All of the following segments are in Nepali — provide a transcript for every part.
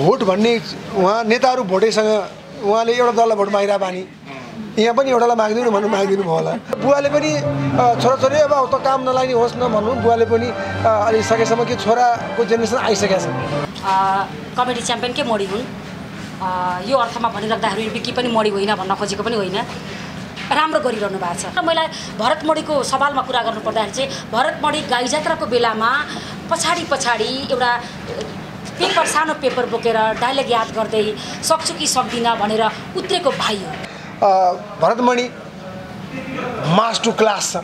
भोट भन्ने उहाँ नेताहरू भोटेसँग उहाँले एउटा दललाई भोट मागिरहेको बानी यहाँ पनि एउटालाई माग्दिनु भन्नु मागिदिनु भयो होला। बुवाले पनि छोराछोरी अब त काम नलाग्ने होस् न भन्नु बुवाले पनि अलि सकेसम्म कि छोराको जेनेरेसन आइसकेको छ। कमेडी च्याम्पियनकै मोडी हुन् यो अर्थमा भनिराख्दाखेरि विकी पनि मोडी होइन भन्न खोजेको पनि होइन, राम्रो गरिरहनु भएको छ। र मैले भरत मोडीको सवालमा कुरा गर्नु पर्दाखेरि चाहिँ भरत मोडी गाई जात्राको बेलामा पछाडि एउटा पेपर सानो पेपर बोकेर डायलग याद गर्दै सक्छु कि सक्दिनँ भनेर उत्रेको भाइ हो। भरतमणि मास टु क्लास छ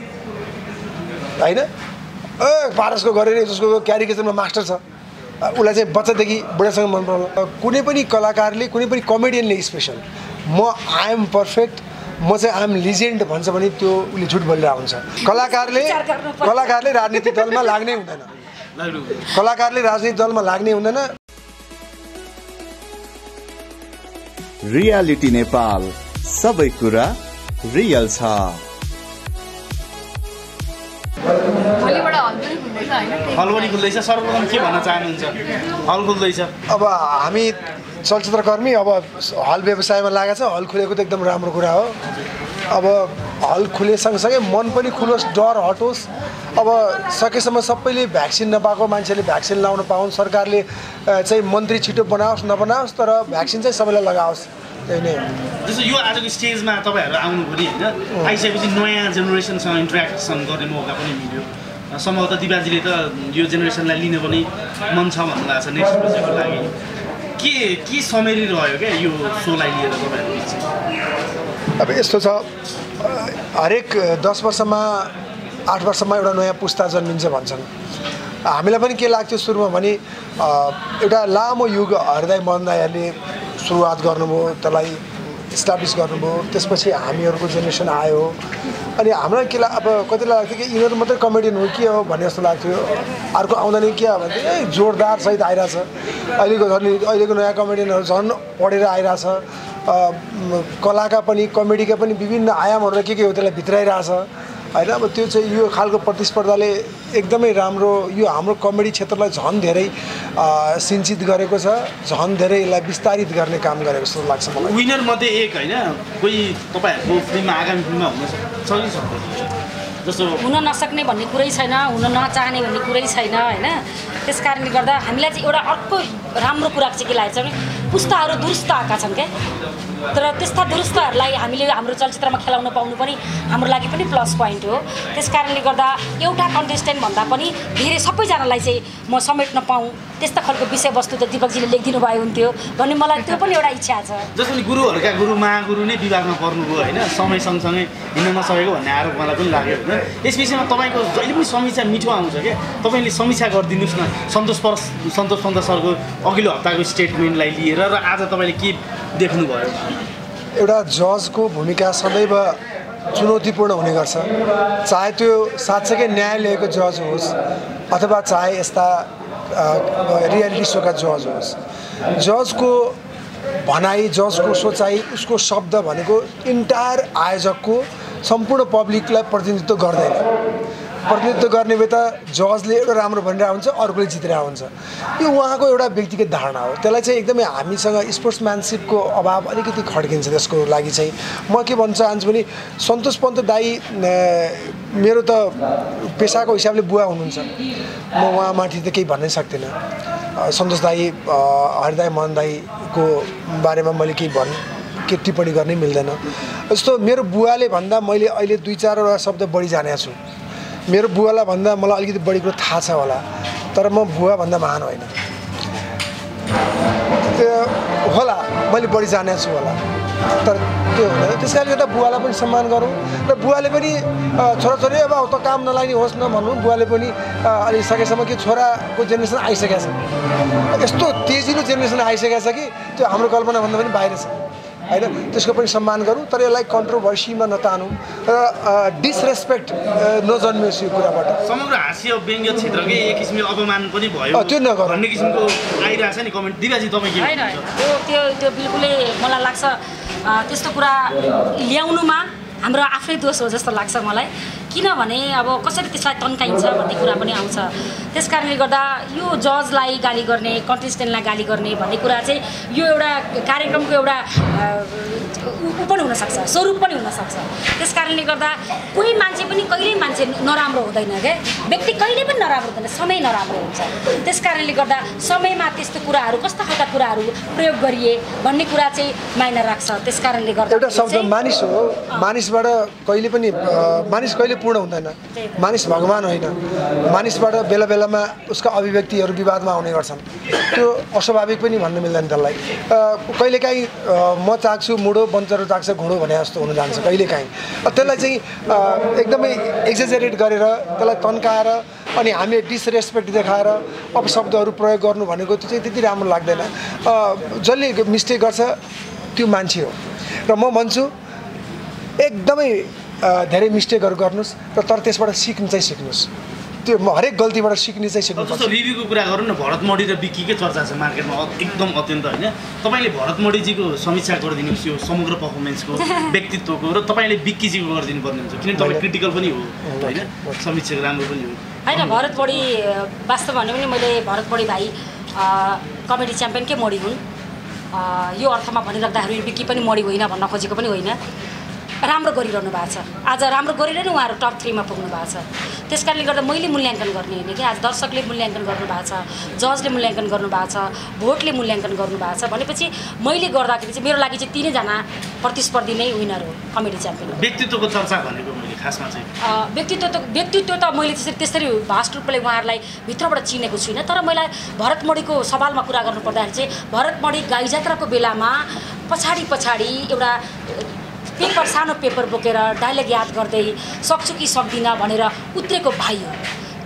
होइन, पारसको गरेर जसको क्यारिकेचरमा मास्टर छ उसलाई चाहिँ बच्चादेखि बुढासँग मन पर्छ। कुनै पनि कलाकारले कुनै पनि कमेडियनले स्पेसल म आई एम पर्फेक्ट म चाहिँ आई एम लिजेन्ड भन्छ भने त्यो उसले झुट बोलिरहेको हुन्छ। कलाकारले राजनीतिक दलमा लाग्नै हुँदैन, कलाकारले राजनीतिक दलमा लाग्नै हुँदैन। रियालिटी नेपाल सबै कुरा रियल छ। हल पनि खुल्दैछ, सर्वप्रथम के भन्न चाहनुहुन्छ? हल खुल्दैछ, अब हामी चलचित्रकर्मी अब हल व्यवसायमा लागेको छ, हल खुलेको त एकदम राम्रो कुरा हो। अब हल खुले सँगसँगै मन पनि खुलोस्, डर हटोस्। अब सकेसम्म सबैले भ्याक्सिन नपाएको मान्छेले भ्याक्सिन लाउन पाउन्, सरकारले चाहिँ मन्त्री छिटो बनाओस् नबनाओस् तर भ्याक्सिन चाहिँ सबैलाई लगाओस्, त्यही नै हो। जस्तो यो आजको स्टेजमा तपाईँहरू आउनुभयो होइन, आइसकेपछि नयाँ जेनेरेसनसँग इन्ट्रेक्सन गर्ने मौका पनि मिल्यो। सम्भवतः दिवाजीले त यो जेनेरेसनलाई लिन पनि मन छ भन्नुभएको छ नेक्स्ट प्रोजेक्टको लागि। के समेरी रह्यो क्या यो सोलाई लिएर तपाईँहरू? अब यस्तो छ, हरेक 10 वर्षमा 8 वर्षमा एउटा नयाँ पुस्ता जन्मिन्छ भन्छन्। हामीलाई पनि के लाग्थ्यो सुरुमा भने एउटा लामो युग हृदय मन्दायहरूले सुरुवात गर्नुभयो, त्यसलाई इस्टाब्लिस गर्नुभयो, त्यसपछि हामीहरूको जेनेरेसन आयो। अनि हामीलाई के अब कतिलाई लाग्थ्यो कि यिनीहरू मात्रै कमेडियन हो कि हो भन्ने जस्तो लाग्थ्यो। अर्को आउँदा नि के भने जोरदार सहित आइरहेछ, अहिलेको नयाँ कमेडियनहरू झन् पढेर आइरहेछ। कलाका पनि कमेडीका पनि विभिन्न आयामहरू के हो त्यसलाई भित्राइरहेछ होइन। अब त्यो चाहिँ यो खालको प्रतिस्पर्धाले एकदमै राम्रो यो हाम्रो कमेडी क्षेत्रलाई झन् धेरै सिन्चित गरेको छ, झन् धेरै यसलाई विस्तारित गर्ने काम गरेको जस्तो लाग्छ मलाई। विनर मध्ये एक होइन, कोही तपाईँहरूको फिल्ममा आगामी फिल्ममा हुन सक्छ कि सक्दैन? जस्तो हुन नसक्ने भन्ने कुरै छैन, हुन नचाहने भन्ने कुरै छैन होइन। त्यस कारणले गर्दा हामीलाई चाहिँ एउटा अर्को राम्रो कुरा चाहिँ के लागेको छ भने पुस्ताहरू दुरुस्त आएका छन् क्या, तर त्यस्ता दुरुस्तहरूलाई हामीले हाम्रो चलचित्रमा खेलाउन पाउनु पनि हाम्रो लागि पनि प्लस पोइन्ट हो। त्यस कारणले गर्दा एउटा कन्टेस्टेन्ट भन्दा पनि धेरै सबैजनालाई चाहिँ म समेट्न पाऊँ त्यस्ता खालको विषयवस्तु त दिपकजीले लेखिदिनु भयो हुन्थ्यो भन्ने मलाई त्यो पनि एउटा इच्छा छ। जस्तो नि गुरुहरूका गुरु महागुरु नै विभागमा पर्नुभयो होइन, समय सँगसँगै हिँड्न नसकेको भन्ने आरोप मलाई पनि लाग्यो होइन। यस विषयमा तपाईँको जहिले पनि समीक्षा मिठो आउँछ क्या, तपाईँले समीक्षा गरिदिनुहोस् न सन्तोष पन्त सरको अघिल्लो हप्ताको स्टेटमेन्टलाई लिएर र आज तपाईँले के देख्नुभयो? एउटा जजको भूमिका सदैव चुनौतीपूर्ण हुने गर्छ, चाहे त्यो साँच्चैकै न्यायालयको जज होस् अथवा चाहे यस्ता रियालिटी सोका जज होस्। जजको भनाइ, जजको सोचाइ, उसको शब्द भनेको इन्टायर आयोजकको सम्पूर्ण पब्लिकलाई प्रतिनिधित्व गर्दैन। प्रतिनिधित्व गर्ने भए त जजले एउटा राम्रो भनिरहेको हुन्छ, अर्कोले जितिरहेको हुन्छ। यो उहाँको एउटा व्यक्तिगत धारणा हो, त्यसलाई चाहिँ एकदमै हामीसँग स्पोर्ट्सम्यानसिपको अभाव अलिकति खड्किन्छ। त्यसको लागि चाहिँ म के भन्न चाहन्छु भने सन्तोष पन्त दाई मेरो त पेसाको हिसाबले बुवा हुनुहुन्छ, म उहाँमाथि त केही भन्नै सक्दिनँ। सन्तोष दाई हृदय मन दाईको बारेमा मैले के टिप्पणी गर्नै मिल्दैन। जस्तो मेरो बुवाले भन्दा मैले अहिले 2-4 शब्द बढी जानेको छु। मेरो बुवालाई भन्दा मलाई अलिकति बढी कुरो थाहा छ होला, तर म बुवा भन्दा महान होइन। त्यो होला मैले बढी जानेको छु होला, तर त्यो हुँदैन। त्यस कारणले गर्दा बुवालाई पनि सम्मान गरौँ र बुवाले पनि छोराछोरी अब त काम नलाग्ने होस् न भन्नु बुवाले पनि अलि सकेसम्म कि छोराको जेनेरेसन आइसकेको छ, यस्तो तेजिलो जेनेरेसन आइसकेको छ कि त्यो हाम्रो कल्पनाभन्दा पनि बाहिर छ होइन। त्यसको पनि सम्मान गरौँ, तर यसलाई कन्ट्रोभर्सीमा नतानौँ र डिसरेस्पेक्ट नजन्मियोस् यो कुराबाट। समग्र हास्य व्यङ्ग्य क्षेत्रकै एक किसिमले अपमान पनि भयो त्यो नगरौँ भन्ने किसिमको आइरहेछ नि कमेन्ट। दिवाजी तपाईँ के होइन त्यो बिल्कुलै मलाई लाग्छ त्यस्तो कुरा ल्याउनुमा हाम्रो आफ्नै दोष हो जस्तो लाग्छ मलाई। किनभने अब कसरी त्यसलाई तन्काइन्छ भन्ने कुरा पनि आउँछ। त्यस कारणले गर्दा यो जजलाई गाली गर्ने, कन्टेस्टेन्टलाई गाली गर्ने भन्ने कुरा चाहिँ यो एउटा कार्यक्रमको एउटा ऊ पनि हुनसक्छ, स्वरूप पनि हुनसक्छ। त्यस कारणले गर्दा कोही मान्छे पनि कहिल्यै मान्छे नराम्रो हुँदैन क्या, व्यक्ति कहिले पनि नराम्रो हुँदैन, समय नराम्रो हुन्छ। त्यस कारणले गर्दा समयमा त्यस्तो कुराहरू कस्ता खालका कुराहरू प्रयोग गरिए भन्ने कुरा चाहिँ मायना राख्छ। त्यस कारणले गर्दा एउटा शब्द मानिस हो, मानिसबाट कहिले पनि मानिस कहिले पूर्ण हुँदैन। मानिस भगवान होइन। मानिसबाट बेला बेलामा उसका अभिव्यक्तिहरू विवादमा आउने गर्छन्, त्यो अस्वाभाविक पनि भन्न मिल्दैन त्यसलाई। कहिलेकाहीँ म चाख्छु मुडो, बन्चरो चाख्छ घुँडो भने जस्तो हुन जान्छ कहिलेकाहीँ। त्यसलाई चाहिँ एकदमै एक्जेजरेट गरेर त्यसलाई तन्काएर अनि हामीले डिसरेस्पेक्ट देखाएर अपशब्दहरू प्रयोग गर्नु भनेको त्यो चाहिँ त्यति राम्रो लाग्दैन। जसले मिस्टेक गर्छ त्यो मान्छे हो र म भन्छु एकदमै धेरै मिस्टेकहरू गर्नुहोस् र तर त्यसबाट सिक्नु चाहिँ सिक्नुहोस्। त्यो हरेक गल्तीबाट सिक्ने चाहिँ सिक्नुपर्छ। जस्तो रिभ्यूको कुरा गरौँ न, भरत मडी र विक्कीकै चर्चा छ मार्केटमा एकदम अत्यन्त होइन। तपाईँले भरत मडीजीको समीक्षा गरिदिनुहोस् यो समग्र पर्फर्मेन्सको, व्यक्तित्वको, र तपाईँले विक्कीजीको गरिदिनु पर्ने हुन्छ किनभने तपाईँ क्रिटिकल पनि हो होइन, समीक्षा राम्रो पनि हो होइन। भरत मडी वास्तवमा भन्यो भने मैले भरत मडी भाइ कमेडी च्याम्पियनकै मडी हुन्, यो अर्थमा भनिराख्दाखेरि विक्की पनि मडी होइन भन्न खोजेको पनि होइन। राम्रो गरिरहनु भएको छ, आज राम्रो गरेर नै उहाँहरू टप 3 मा पुग्नु भएको छ। त्यस कारणले गर्दा मैले मूल्याङ्कन गर्ने होइन कि आज दर्शकले मूल्याङ्कन गर्नुभएको छ, जजले मूल्याङ्कन गर्नुभएको छ, भोटले मूल्याङ्कन गर्नुभएको छ भनेपछि मैले गर्दाखेरि चाहिँ मेरो लागि चाहिँ 3 जना प्रतिस्पर्धी नै विनर हो कमेडी च्याम्पियन। व्यक्तित्वको चर्चा भनेको मैले खासमा चाहिँ व्यक्तित्व त मैले त्यसरी भास्ट रूपले उहाँहरूलाई भित्रबाट चिनेको छुइनँ। तर मैले भरत मडीको सवालमा कुरा गर्नु पर्दाखेरि चाहिँ भरत मडी गाई जात्राको बेलामा पछाडि एउटा पेपर, सानो पेपर बोकेर डायलग याद गर्दै सक्छु कि सक्दिनँ भनेर उत्रेको भाइ हो।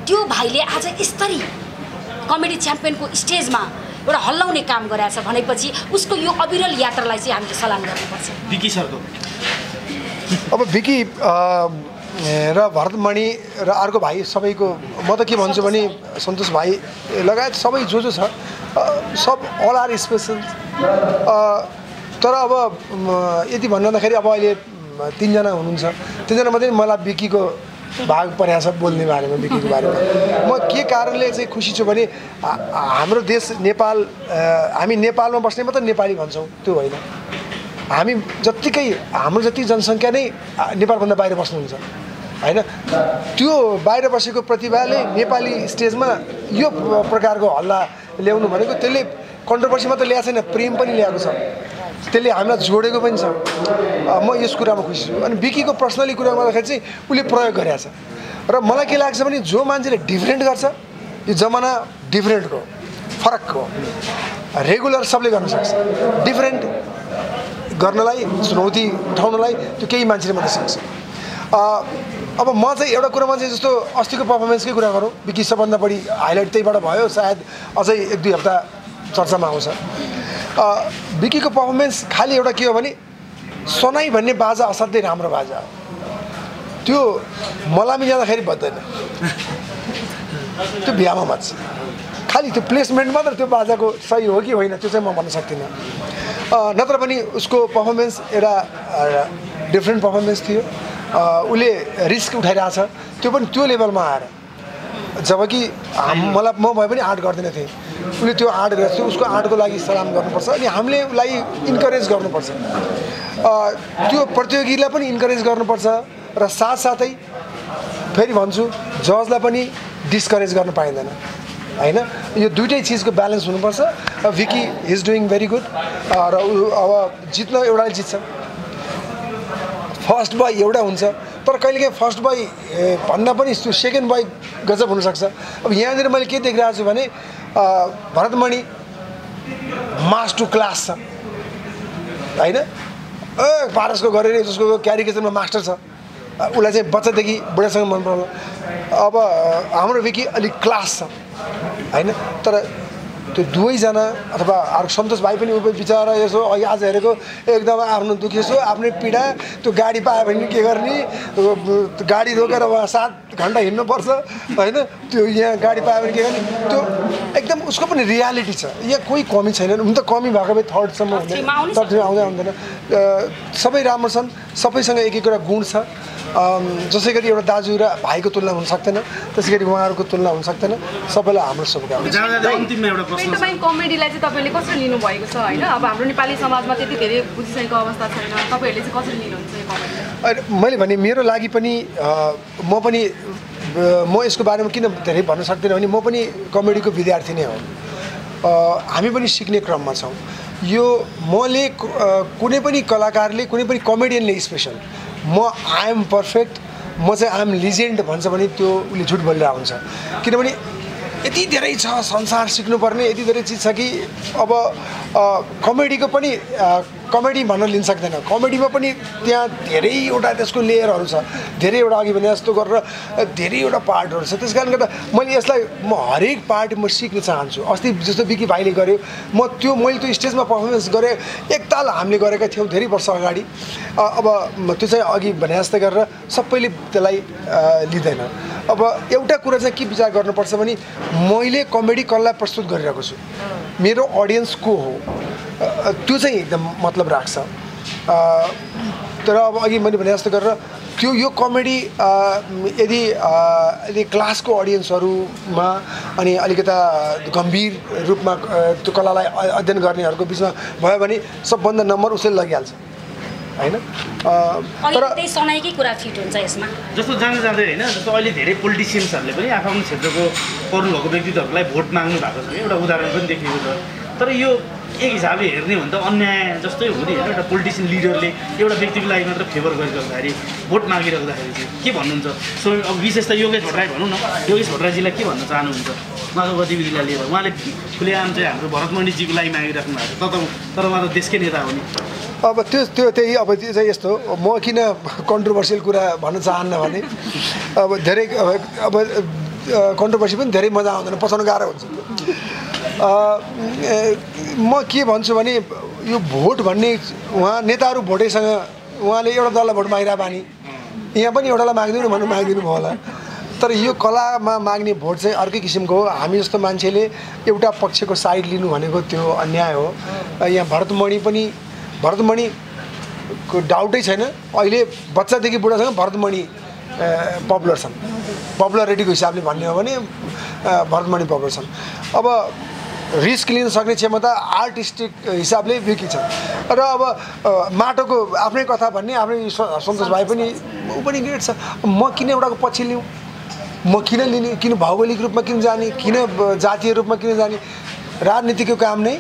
त्यो भाइले आज यस्तरी कमेडी च्याम्पियनको स्टेजमा एउटा हल्लाउने काम गरेछ भनेपछि उसको यो अविरल यात्रालाई चाहिँ हामीले सलाम गर्नुपर्छ। विक्की सरको अब विक्की र भरतमणि र अर्को भाइ सबैको म त के भन्छु भने सन्तोष भाइ लगायत सबै जो छ सब अल आर स्पेसल। तर अब यति भन्दाखेरि अब अहिले 3 जना हुनुहुन्छ, 3 जना मध्ये मलाई विक्कीको भाग परेको छ बोल्ने बारेमा। विक्कीको बारेमा म के कारणले चाहिँ खुसी छु भने हाम्रो देश नेपाल, हामी नेपालमा बस्ने मात्र नेपाली भन्छौँ त्यो होइन। हामी जत्तिकै हाम्रो जति जनसङ्ख्या नै नेपालभन्दा बाहिर बस्नुहुन्छ होइन। त्यो बाहिर बसेको प्रतिभाले नेपाली स्टेजमा यो प्रकारको हल्ला ल्याउनु भनेको त्यसले कन्ट्रोभर्सी मात्र ल्याएको छैन, प्रेम पनि ल्याएको छ, त्यसले हामीलाई जोडेको पनि छ। म यस कुरामा खुसी छु। अनि विक्कीको पर्सनली कुरा गर्दाखेरि चाहिँ उसले प्रयोग गरेको छ र मलाई के लाग्छ भने जो मान्छेले डिफ्रेन्ट गर्छ, यो जमाना डिफ्रेन्टको फरकको, रेगुलर सबले गर्न सक्छ, डिफ्रेन्ट गर्नलाई चुनौती उठाउनलाई त्यो केही मान्छेले मात्रै सक्छ। अब म चाहिँ एउटा कुरामा चाहिँ जस्तो अस्तिको पर्फर्मेन्सकै कुरा गरौँ, विक्की सबभन्दा बढी हाइलाइट त्यहीबाट भयो, सायद अझै 1-2 हप्ता चर्चामा आउँछ। विक्कीको पर्फर्मेन्स खालि एउटा के हो भने सनाई भन्ने बाजा असाध्यै राम्रो बाजा हो, त्यो मलामी जाँदाखेरि बज्दैन, त्यो बिहामा बाज्छ। खालि त्यो प्लेसमेन्ट मात्र त्यो बाजाको सही हो कि होइन त्यो चाहिँ म भन्न सक्दिनँ। नत्र पनि उसको पर्फर्मेन्स एउटा डिफ्रेन्ट पर्फर्मेन्स थियो। उसले रिस्क उठाइरहेछ, त्यो पनि त्यो लेभलमा आएर, जबकि मलाई म भए पनि आर्ट गर्दैन थिएँ, उसले त्यो आर्ट गरेको थियो। उसको आर्टको लागि सलाम गर्नुपर्छ अनि हामीले उसलाई इन्करेज गर्नुपर्छ। त्यो प्रतियोगीलाई पनि इन्करेज गर्नुपर्छ र साथसाथै फेरि भन्छु जजलाई पनि डिस्करेज गर्न पाइँदैन होइन। यो दुइटै चिजको ब्यालेन्स हुनुपर्छ। Vicky is doing very good र अब जित्न एउटाले जित्छ, फर्स्ट बोय एउटा हुन्छ, तर कहिलेकाहीँ फर्स्ट बोय भन्दा पनि त्यो सेकेन्ड बोय गजब हुनसक्छ। अब यहाँनिर मैले के देखिरहेको छु भने भरतमणि मास टु क्लास छ होइन। पारसको गरेर जसको क्यारिकेचरमा मास्टर छ, उसलाई चाहिँ बच्चादेखि बुढासँग मन पर्छ। अब हाम्रो विक्की अलिक क्लास छ होइन। तर त्यो दुवैजना अथवा सन्तोष भाइ पनि बिचरा यसो अघि आज हेरेको एकदम आफ्नो दुःख यसो आफ्नै पीडा, त्यो गाडी पायो भने के गर्ने, गाडी रोकेर उहाँ 7 घन्टा हिँड्नुपर्छ होइन त्यो यहाँ गाडी पायो भने के गर्ने त्यो एकदम उसको पनि रियालिटी छ यहाँ कोही कमी छैन हुन त कमी भएको भए थर्डसम्म हुँदैन थर्डमा आउँदैन सबै राम्रो छन् सबैसँग एक एकवटा गुण छ जसै गरी एउटा दाजु र भाइको तुलना हुन सक्दैन त्यसै गरी उहाँहरूको तुलना हुन सक्दैन सबैलाई हाम्रो शुभकामना कमेडीलाई चाहिँ तपाईँले कसरी लिनुभएको छ होइन अब हाम्रो नेपाली समाजमा त्यति धेरै बुझिसकेको अवस्था छैन तपाईँहरूले चाहिँ कसरी लिनुहुन्छ यो कमेडीलाई मैले भने मेरो लागि पनि म यसको बारेमा किन धेरै भन्न सक्दिनँ भने म पनि कमेडीको विद्यार्थी नै हो हामी पनि सिक्ने क्रममा छौँ यो मैले कुनै पनि कलाकारले कुनै पनि कमेडियनले स्पेसल म आई एम पर्फेक्ट म चाहिँ आई एम लिजेन्ड भन्छ भने त्यो उसले झुट बोलिरहेको हुन्छ किनभने यति धेरै छ संसार सिक्नुपर्ने यति धेरै चिज छ कि अब कमेडीको पनि कमेडी भन्न लिन सक्दैन कमेडीमा पनि त्यहाँ धेरैवटा त्यसको लेयरहरू छ धेरैवटा अघि भने जस्तो गरेर धेरैवटा पार्टहरू छ त्यस कारणले गर्दा मैले यसलाई म हरेक पार्ट म सिक्न चाहन्छु अस्ति जस्तो बिकी भाइले गर्यो मैले त्यो स्टेजमा पर्फर्मेन्स गरेँ एकताल हामीले गरेका थियौँ धेरै वर्ष अगाडि अब त्यो चाहिँ अघि भने जस्तै गरेर सबैले त्यसलाई लिँदैन अब एउटा कुरा चाहिँ के विचार गर्नुपर्छ भने मैले कमेडी कसलाई प्रस्तुत गरिरहेको छु मेरो अडियन्स को हो त्यो चाहिँ एकदम मतलब राख्छ तर अब अघि मैले भने जस्तो गरेर त्यो यो कमेडी यदि क्लासको अडियन्सहरूमा अनि अलिकता गम्भीर रूपमा त्यो कलालाई अध्ययन गर्नेहरूको बिचमा भयो भने सबभन्दा नम्बर उसले लगिहाल्छ हैन तर त्यही सनाइकै कुरा फिट हुन्छ यसमा जस्तो जाँदै हैन जस्तो अहिले धेरै पोलिटिशियन्सहरूले पनि आफ्नो क्षेत्रको पर्नुभएको व्यक्तित्वहरूलाई भोट माग्नु भएको छ एउटा उदाहरण पनि देखिएको छ तर यो एक हिसाबले हेर्ने हो भने त अन्याय जस्तै हो नि एउटा पोलिटिशियन लिडरले एउटा व्यक्तिको लागि मात्र फेभर गरिराख्दाखेरि भोट मागिराख्दाखेरि चाहिँ के भन्नुहुन्छ सो अब विशेष त योगेश भट्टराई भनौँ न योगेश भट्टराईजीलाई के भन्न चाहनुहुन्छ उहाँको गतिविधिलाई लिएर उहाँले खुलेआम चाहिँ हाम्रो भरतमणिजीको लागि मागिराख्नु भएको छ तर उहाँ त देशकै नेता हो नि अब त्यही अब त्यो चाहिँ यस्तो म किन कन्ट्रोभर्सियल कुरा भन्न चाहन्न भने अब धेरै अब कन्ट्रोभर्सी पनि धेरै मजा आउँदैन पचाउन गाह्रो हुन्छ म के भन्छु भने यो भोट भन्ने उहाँ नेताहरू भोटैसँग उहाँले एउटा दललाई भोट मागिरहेको बानी यहाँ पनि एउटालाई मागिदिनु भन्नु मागिदिनु भयो होला तर यो कलामा माग्ने भोट चाहिँ अर्कै किसिमको हो हामी जस्तो मान्छेले एउटा पक्षको साइड लिनु भनेको त्यो अन्याय हो यहाँ भरतमणिको डाउटै छैन अहिले बच्चादेखि बुढासँग भरतमणि पपुलर छन् पपुलरिटीको हिसाबले भन्ने हो भने भरतमणि पपुलर छन् अब रिस्क लिन सक्ने क्षमता आर्टिस्टिक हिसाबले विकी छ र अब माटोको आफ्नै कथा भन्ने आफ्नै सन्तोष भाइ पनि ऊ पनि ग्रेट छ म किन एउटाको पछि लिउँ म किन लिने किन भौगोलिक रूपमा किन जाने किन जातीय रूपमा किन जाने राजनीतिको काम नै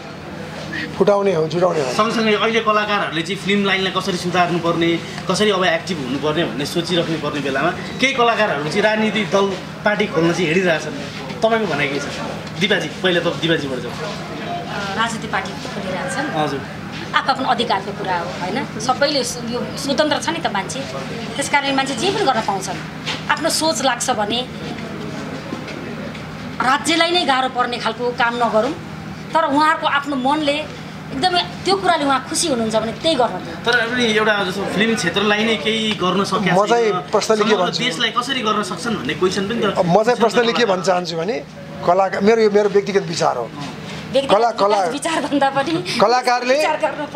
फुटाउने हो जुटाउने हो सँगसँगै अहिले कलाकारहरूले चाहिँ फिल्म लाइनलाई कसरी सुधार्नुपर्ने कसरी अब एक्टिभ हुनुपर्ने भन्ने सोचिराख्नु पर्ने बेलामा केही कलाकारहरू चाहिँ राजनीतिक दल पार्टी खोल्न चाहिँ हिँडिरहेछन् तपाईँको भनाइ के छ दिपाजी पहिला त दिपाजीबाट जाउँ राजनीतिक पार्टी खोलिरहेछन् हजुर आफ्नो अधिकारको कुरा हो होइन सबैले यो स्वतन्त्र छ नि त मान्छे त्यस कारणले मान्छे जे पनि गर्न पाउँछन् आफ्नो सोच लाग्छ भने राज्यलाई नै गाह्रो पर्ने खालको काम नगरौँ तर उहाँहरूको आफ्नो मनले एकदमै त्यो कुराले उहाँ खुसी हुनुहुन्छ भने त्यही गर्न तर पनि एउटा जस्तो फिल्म क्षेत्रलाई नै केही गर्न सकिन्छ म चाहिँ पर्सनली के भन्छु देशलाई कसरी गर्न सक्छन् भन्ने क्वेसन पनि म चाहिँ पर्सनली के भन्न चाहन्छु भने कलाकार मेरो व्यक्तिगत विचार हो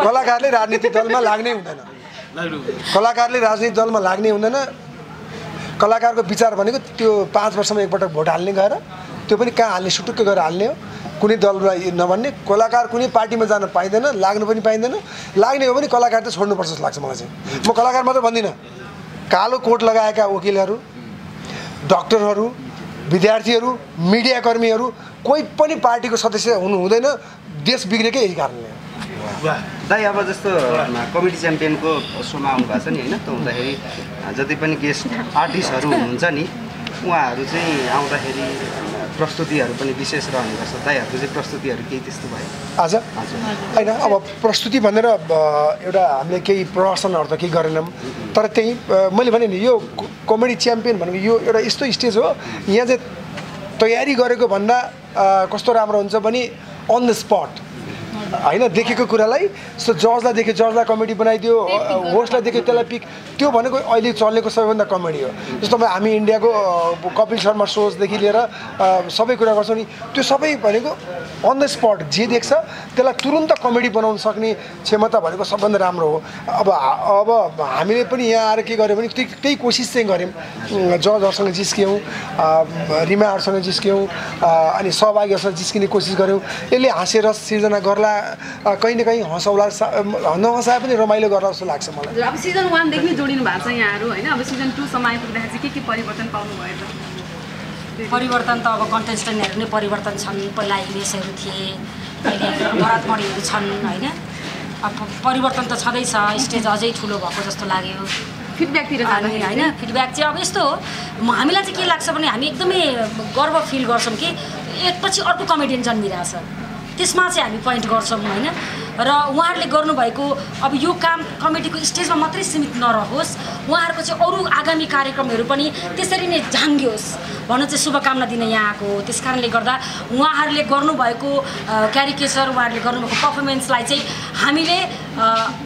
कलाकारले राजनीतिक दलमा लाग्नै हुँदैन कलाकारले राजनीतिक दलमा लाग्नै हुँदैन कलाकारको विचार भनेको त्यो 5 वर्षमा एकपटक भोट हाल्ने गएर त्यो पनि कहाँ हाल्ने सुटुक्क गरेर हाल्ने हो कुनै दललाई नभन्ने कलाकार कुनै पार्टीमा जान पाइँदैन लाग्नु पनि पाइँदैन लाग्ने हो भने कलाकार त छोड्नुपर्छ जस्तो लाग्छ मलाई चाहिँ म कलाकार मात्र भन्दिनँ कालो कोट लगाएका वकिलहरू डक्टरहरू विद्यार्थीहरू मिडियाकर्मीहरू कोही पनि पार्टीको सदस्य हुनु हुँदैन देश बिग्रेकै यही कारणले दाइ अब जस्तो कमेडी च्याम्पियनको सोमा आउनु भएको छ नि होइन त हुँदाखेरि जति पनि गेस्ट आर्टिस्टहरू हुनुहुन्छ नि उहाँहरू चाहिँ आउँदाखेरि प्रस्तुतिहरू पनि विशेष रहने गर्छ दाइहरूको चाहिँ प्रस्तुतिहरू केही त्यस्तो भयो आज होइन अब प्रस्तुति भनेर एउटा हामीले केही प्रदर्शनहरू त केही गरेनौँ तर त्यही मैले भने नि यो कमेडी च्याम्पियन भनेको यो एउटा यस्तो स्टेज हो यहाँ चाहिँ तयारी गरेको भन्दा कस्तो राम्रो हुन्छ भने अन द स्पट होइन देखेको कुरालाई जस्तो जजलाई देख्यो जजलाई कमेडी बनाइदियो होस्टलाई देख्यो त्यसलाई पिक त्यो भनेको अहिले चलेको सबैभन्दा कमेडी हो जस्तो हामी इन्डियाको कपिल शर्मा सोजदेखि लिएर सबै कुरा गर्छौँ नि त्यो सबै भनेको अन द स्पट जे देख्छ त्यसलाई तुरुन्त कमेडी बनाउन सक्ने क्षमता भनेको सबभन्दा राम्रो हो अब हामीले पनि यहाँ आएर के गर्यो भने त्यही कोसिस चाहिँ गऱ्यौँ जजहरूसँग जिस्क्यौँ रिमाहरूसँग जिस्क्यौँ अनि सहभागीहरूसँग जिस्किने कोसिस गऱ्यौँ यसले हाँसेर सिर्जना गर्ला कहीँ न कहीँ हँसाउला नहँसाए पनि रमाइलो गर्ला जस्तो लाग्छ मलाई अब सिजन 1 देखि जोडिनु भएको छ यहाँहरू होइन अब सिजन 2 सम्म आइपुग्दाखेरि चाहिँ के परिवर्तन पाउनुभयो त परिवर्तन त अब कन्टेस्टेन्टहरू नै परिवर्तन छन् पहिला हिमेशहरू थिए अहिले भरतमणिहरू छन् होइन अब परिवर्तन त छँदैछ स्टेज अझै ठुलो भएको जस्तो लाग्यो फिडब्याकतिर होइन फिडब्याक चाहिँ अब यस्तो हो हामीलाई चाहिँ के लाग्छ भने हामी एकदमै गर्व फिल गर्छौँ कि एकपछि अर्को कमेडियन जन्मिरहेछ त्यसमा चाहिँ हामी पोइन्ट गर्छौँ होइन र उहाँहरूले गर्नुभएको अब यो काम कमेडीको स्टेजमा मात्रै सीमित नरहोस् उहाँहरूको चाहिँ अरू आगामी कार्यक्रमहरू पनि त्यसरी नै झाङ्गियोस् भन्नु चाहिँ शुभकामना दिन यहाँ आएको हो त्यस कारणले गर्दा उहाँहरूले गर्नुभएको क्यारिकेचर उहाँहरूले गर्नुभएको पर्फर्मेन्सलाई चाहिँ हामीले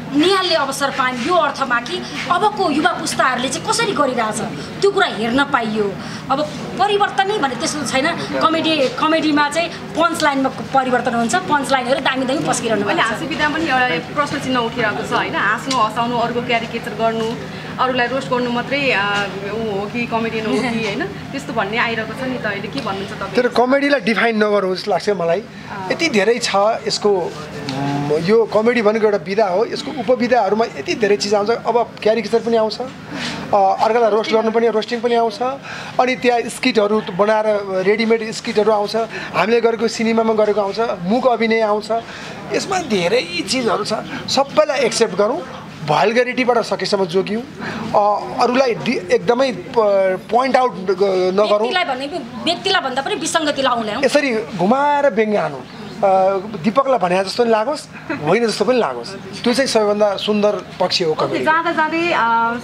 निहाल्ने अवसर पायौँ यो अर्थमा कि अबको युवा पुस्ताहरूले चाहिँ कसरी गरिरहेछ त्यो कुरा हेर्न पाइयो अब परिवर्तनै भने त्यस्तो छैन कमेडीमा चाहिँ पन्च लाइनमा परिवर्तन हुन्छ पन्च लाइनहरू दामी दामी पस्किरहनु अहिले हाँसुविधा पनि एउटा प्रश्न चिन्ह उठिरहेको छ होइन हाँस्नु हँसाउनु अरूको क्यारिकेचर गर्नु अरूलाई रोस्ट गर्नु मात्रै हो कि कमेडियन हो कि होइन त्यस्तो भन्ने आइरहेको छ नि त अहिले के भन्नुहुन्छ तपाईँ तर कमेडीलाई डिफाइन नगरौँ जस्तो लाग्छ मलाई यति धेरै छ यसको यो कमेडी भनेको एउटा विधा हो यसको उपविधाहरूमा यति धेरै चिज आउँछ अब क्यारिकेचर पनि आउँछ अर्कालाई रोस्ट गर्नु पनि रोस्टिङ पनि आउँछ अनि त्यहाँ स्किटहरू बनाएर रेडिमेड स्किटहरू आउँछ हामीले गरेको सिनेमामा गरेको आउँछ मुख अभिनय आउँछ यसमा धेरै चिजहरू छ सबैलाई एक्सेप्ट गरौँ भल्गरिटीबाट सकेसम्म जोग्यौँ अरूलाई एकदमै पोइन्ट आउट नगरौँ व्यक्तिलाई भन्दा पनि विसङ्गतिलाई आउँला यसरी घुमाएर व्यङ्ग्य हानौँ दीपकलाई भने जस्तो पनि लागोस् होइन जस्तो पनि लागोस् त्यो चाहिँ सबैभन्दा सुन्दर पक्ष हो कमेडी जाँदा जाँदै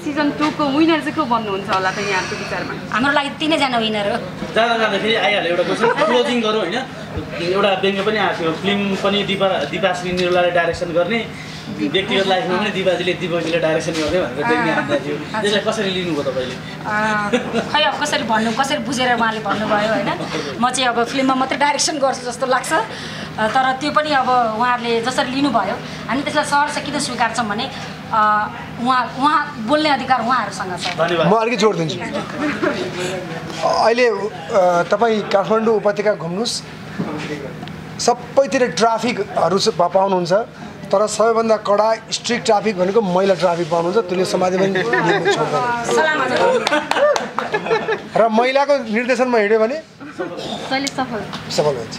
सिजन 2 को विनर चाहिँ को भन्नुहुन्छ होला त यहाँको विचारमा हाम्रो लागि तिनैजना विनर हो जाँदा जाँदा फेरि आइहाल्यो एउटा क्वेसन क्लोजिङ गरौँ होइन एउटा व्यङ्ग्य पनि आएको थियो फिल्म पनि दिपाश्री निर्मलाले डाइरेक्सन गर्ने व्यक्तिगत लाइफमा पनि दिपाजीले डाइरेक्सन गर्ने भनेर व्यङ्ग्य हान्दा थियो त्यसलाई कसरी लिनुभयो तपाईँले खै अब कसरी बुझेर उहाँले भन्नुभयो होइन म चाहिँ अब फिल्ममा मात्रै डाइरेक्सन गर्छु जस्तो लाग्छ तर त्यो पनि अब उहाँहरूले जसरी लिनुभयो हामी त्यसलाई सहर्ष किन स्वीकार्छौँ भने उहाँ बोल्ने अधिकार उहाँहरूसँग छ म अलिकति जोड दिन्छु अहिले तपाईँ काठमाडौँ उपत्यका घुम्नुहोस् सबैतिर ट्राफिकहरू पाउनुहुन्छ तर सबैभन्दा कडा स्ट्रिक्ट ट्राफिक भनेको मैला ट्राफिक पाउनुहुन्छ त्यसले समाजमा पनि र महिलाको निर्देशनमा हिँड्यो भने सफल हुन्छ